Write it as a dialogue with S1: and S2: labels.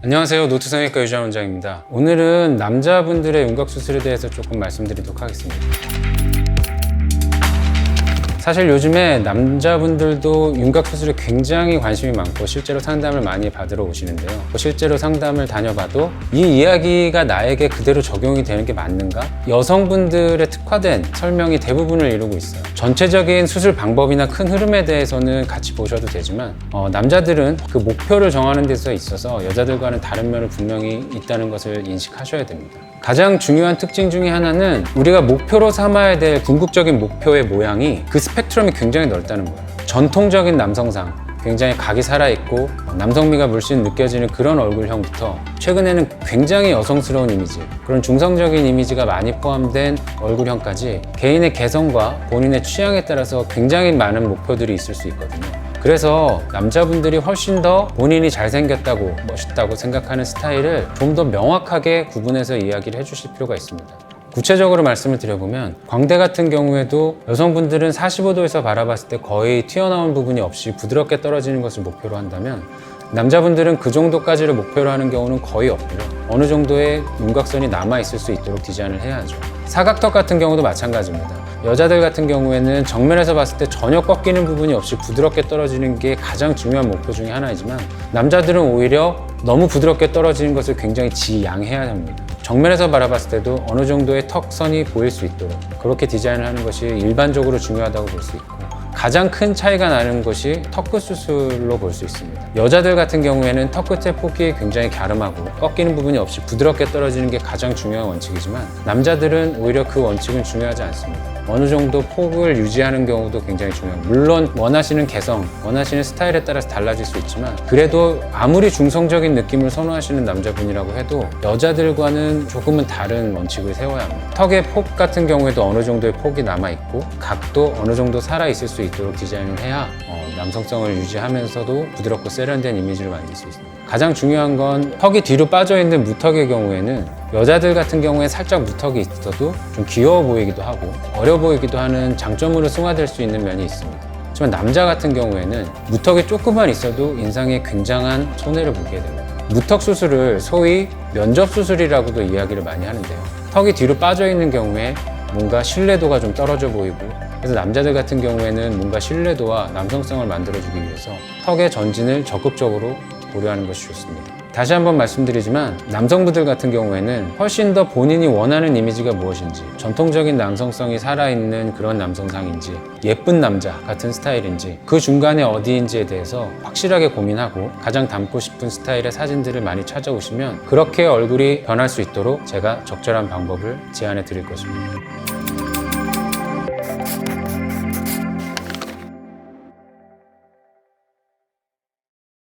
S1: 안녕하세요. 노투성형외과 유지환 원장입니다. 오늘은 남자분들의 윤곽수술에 대해서 조금 말씀드리도록 하겠습니다. 사실 요즘에 남자분들도 윤곽수술에 굉장히 관심이 많고 실제로 상담을 많이 받으러 오시는데요. 실제로 상담을 다녀봐도 이 이야기가 나에게 그대로 적용이 되는 게 맞는가? 여성분들의 특화된 설명이 대부분을 이루고 있어요. 전체적인 수술 방법이나 큰 흐름에 대해서는 같이 보셔도 되지만 남자들은 그 목표를 정하는 데서 있어서 여자들과는 다른 면을 분명히 있다는 것을 인식하셔야 됩니다. 가장 중요한 특징 중에 하나는 우리가 목표로 삼아야 될 궁극적인 목표의 모양이 그 스펙트럼이 굉장히 넓다는 거예요. 전통적인 남성상, 굉장히 각이 살아있고 남성미가 물씬 느껴지는 그런 얼굴형부터 최근에는 굉장히 여성스러운 이미지, 그런 중성적인 이미지가 많이 포함된 얼굴형까지 개인의 개성과 본인의 취향에 따라서 굉장히 많은 목표들이 있을 수 있거든요. 그래서 남자분들이 훨씬 더 본인이 잘생겼다고 멋있다고 생각하는 스타일을 좀 더 명확하게 구분해서 이야기를 해주실 필요가 있습니다. 구체적으로 말씀을 드려보면 광대 같은 경우에도 여성분들은 45도에서 바라봤을 때 거의 튀어나온 부분이 없이 부드럽게 떨어지는 것을 목표로 한다면 남자분들은 그 정도까지를 목표로 하는 경우는 거의 없고요. 어느 정도의 윤곽선이 남아있을 수 있도록 디자인을 해야 하죠. 사각턱 같은 경우도 마찬가지입니다. 여자들 같은 경우에는 정면에서 봤을 때 전혀 꺾이는 부분이 없이 부드럽게 떨어지는 게 가장 중요한 목표 중에 하나이지만 남자들은 오히려 너무 부드럽게 떨어지는 것을 굉장히 지양해야 합니다. 정면에서 바라봤을 때도 어느 정도의 턱선이 보일 수 있도록 그렇게 디자인을 하는 것이 일반적으로 중요하다고 볼 수 있고, 가장 큰 차이가 나는 것이 턱끝 수술로 볼 수 있습니다. 여자들 같은 경우에는 턱끝의 폭이 굉장히 갸름하고 꺾이는 부분이 없이 부드럽게 떨어지는 게 가장 중요한 원칙이지만 남자들은 오히려 그 원칙은 중요하지 않습니다. 어느 정도 폭을 유지하는 경우도 굉장히 중요합니다. 물론 원하시는 개성, 원하시는 스타일에 따라서 달라질 수 있지만 그래도 아무리 중성적인 느낌을 선호하시는 남자분이라고 해도 여자들과는 조금은 다른 원칙을 세워야 합니다. 턱의 폭 같은 경우에도 어느 정도의 폭이 남아있고 각도 어느 정도 살아있을 수 있도록 디자인을 해야 남성성을 유지하면서도 부드럽고 세련된 이미지를 만들 수 있습니다. 가장 중요한 건 턱이 뒤로 빠져있는 무턱의 경우에는 여자들 같은 경우에 살짝 무턱이 있어도 좀 귀여워 보이기도 하고 어려 보이기도 하는 장점으로 승화될 수 있는 면이 있습니다. 하지만 남자 같은 경우에는 무턱이 조금만 있어도 인상에 굉장한 손해를 보게 됩니다. 무턱 수술을 소위 면접 수술이라고도 이야기를 많이 하는데요. 턱이 뒤로 빠져있는 경우에 뭔가 신뢰도가 좀 떨어져 보이고, 그래서 남자들 같은 경우에는 뭔가 신뢰도와 남성성을 만들어주기 위해서 턱의 전진을 적극적으로 고려하는 것이 좋습니다. 다시 한번 말씀드리지만 남성분들 같은 경우에는 훨씬 더 본인이 원하는 이미지가 무엇인지, 전통적인 남성성이 살아있는 그런 남성상인지, 예쁜 남자 같은 스타일인지, 그 중간에 어디인지에 대해서 확실하게 고민하고 가장 닮고 싶은 스타일의 사진들을 많이 찾아오시면 그렇게 얼굴이 변할 수 있도록 제가 적절한 방법을 제안해 드릴 것입니다.